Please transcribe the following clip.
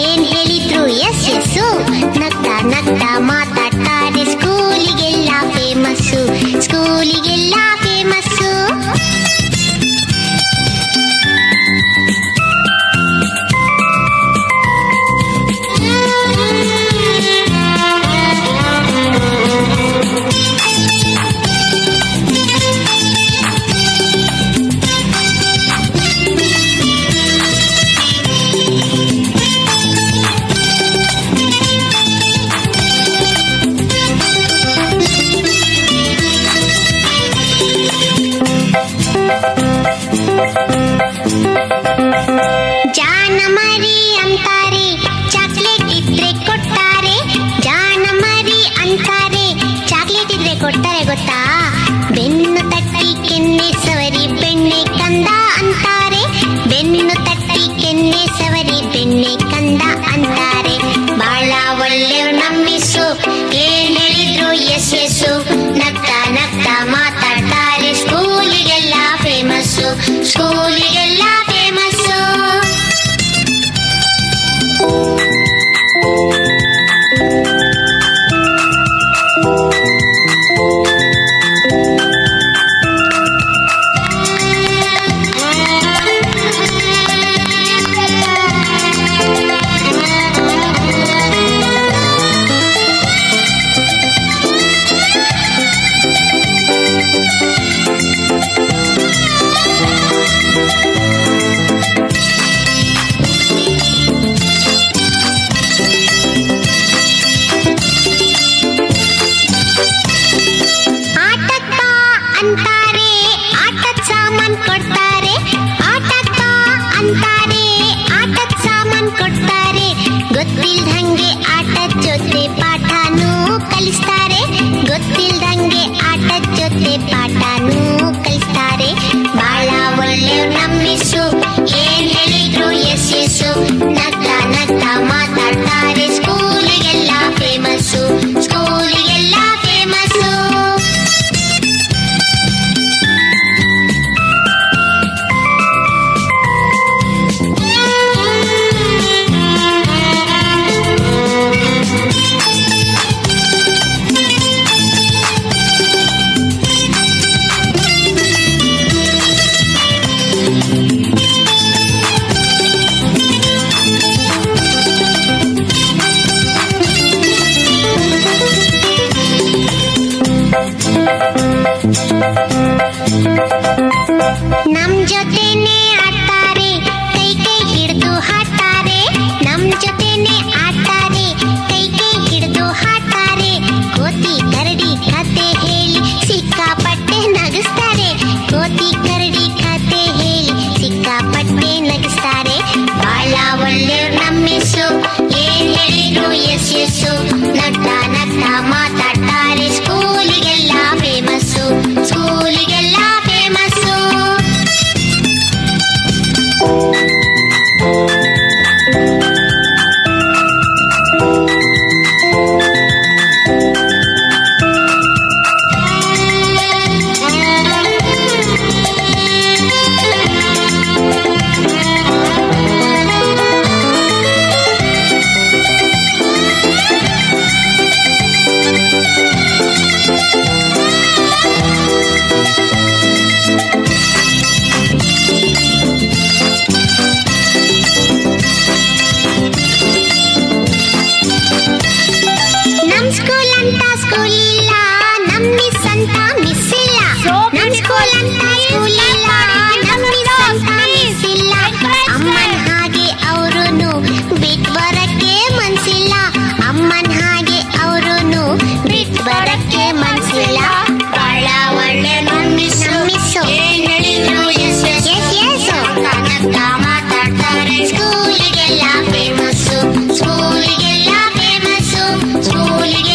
ಏನ್ ಹೇಳಿದ್ರು S S. ನಗ್ತಾ ನಗ್ತಾ ಮಾತಾಡ್ತಾರೆ, ಸ್ಕೂಲಿಗೆಲ್ಲ ಫೇಮಸ್ಸು, ಸ್ಕೂಲಿಗೆಲ್ಲ ಫೇಮಸ್ಸು. ಜಾಣ ಮರಿ ಅಂತಾರೆ, ಚಾಕ್ಲೇಟ್ ಇದ್ರೆ ಕೊಡ್ತಾರೆ. ಜಾಣ ಮರಿ ಅಂತಾರೆ, ಚಾಕ್ಲೇಟ್ ಇದ್ರೆ ಕೊಡ್ತಾರೆ ಗೊತ್ತಾ. ಬೆನ್ನು ತಟ್ಟಿ ಕೆನ್ನೆ ಸವರಿ ಬೆಣ್ಣೆ ಕಂದ ಅಂತಾರೆ. ಬೆನ್ನು ತಟ್ಟಿ ಕೆನ್ನೆ ಸವರಿ ಬೆಣ್ಣೆ ಕಂದ ಅಂತಾರೆ. ಬಾಳ ಒಳ್ಳೆಯವ್ರು ನಮ್ಮಿಸು, ಏನ್ ಹೇಳಿದ್ರು ಎಸ್ ಎಸ್ಸು. ನಗ್ತಾ ನಗ್ತಾ ಮಾತಾಡ್ತಾರೆ, ಸ್ಕೂಲಿಗೆಲ್ಲ ಫೇಮಸ್ಸು, ಸ್ಕೂಲಿಗೆಲ್ಲ ಫೇಮಸ್ಸು. ಅಂತಾರೆ, ಆಟದ ಸಾಮಾನ್ ಕೊಡ್ತಾರೆ. ಆಟಕ್ಕ ಅಂತಾರೆ, ಆಟದ ಸಾಮಾನ್ ಕೊಡ್ತಾರೆ. ಗೊತ್ತಿಲ್ದಂಗೆ ಆಟದ ಜೊತೆ ಪಾಠನೂ ಕಲಿಸ್ತಾರೆ. ಗೊತ್ತಿಲ್ದಂಗೆ ಆಟದ ಜೊತೆ ಪಾಠನೂ ಕಲಿಸ್ತಾರೆ. ಬಾಳ ಒಳ್ಳೆಯವ್ರು ನಮ್ಮಿಸು, ಏನ್ ಹೇಳಿದ್ರು ಎಸ್ ಎಸ್ಸು. ನಗ್ತಾ ನಗ್ತಾ ಮಾತಾಡ್ತಾರೆ, ಸ್ಕೂಲಿಗೆಲ್ಲ ಫೇಮಸ್ಸು, ಸ್ಕೂಲಿಗೆಲ್ಲ ಫೇಮಸ್ಸು. ನಮ್ ಜೊತೆನೆ ಆಡ್ತಾರೆ, ಕೈ ಕೈ ಹಿಡಿದು ಹಾಡ್ತಾರೆ. ನಮ್ ಜೊತೆನೆ ಆಡ್ತಾರೆ, ಕೈ ಕೈ ಹಿಡಿದು ಹಾಡ್ತಾರೆ. ಕೋತಿ ಕರಡಿ ಕತೆ ಹೇಳಿ ಸಿಕ್ಕಾಪಟ್ಟೆ ನಗಿಸ್ತಾರೆ. ಕೋತಿ ಕರಡಿ ಕತೆ ಹೇಳಿ ಸಿಕ್ಕಾಪಟ್ಟೆ ನಗಿಸ್ತಾರೆ. ಬಾಳ ಒಳ್ಳೆಯವ್ರು ನಮ್ಮಿಸು, ಏನ್ ಹೇಳಿದ್ರು ಎಸ್ ಎಸ್ಸು. ನಗ್ತಾ ನಗ್ತಾ ಮಾತಾಡ್ತಾರೆ, ಸ್ಕೂಲಿಗೆಲ್ಲ ಫೇಮಸ್ಸು, ಸ್ಕೂಲಿಗೆಲ್ಲ ಫೇಮಸ್ಸು. ನಮ್ ಸ್ಕೂಲ್ ಅಂತ ಸ್ಕೂಲ್ ಇಲ್ಲ, ನಮ್ ಮಿಸ್ ಅಂತ ಮಿಸ್ ಇಲ್ಲ. ನಮ್ ಸ್ಕೂಲ್ ಅಂತ ಸ್ಕೂಲ್ ಇಲ್ಲ, ನಮ್ ಮಿಸ್ ಅಂತ ಮಿಸ್ ಇಲ್ಲ. ಅಮ್ಮನ್ ಹಾಗೆ ಅವ್ರುನು ಬಿಟ್ ಬರಕ್ಕೆ ಮನ್ಸಿಲ್ಲ. ಅಮ್ಮನ್ ಹಾಗೆ ಅವ್ರುನು ಬಿಟ್ ಬರಕ್ಕೆ ಮನ್ಸಿಲ್ಲ. ಬಾಳ ಒಳ್ಳೆ ನಮ್ಮಿಸ್ಸು, ಏನ್ ಹೇಳಿದ್ರು ಎಸ್ ಎಸ್. ನಗ್ತಾ ಮಾತಾಡ್ತಾರೆ, ಸ್ಕೂಲಿಗೆಲ್ಲ ಫೇಮಸ್ಸು, ಸ್ಕೂಲಿಗೆಲ್ಲ ಫೇಮಸ್ಸು, ಸ್ಕೂಲಿಗೆ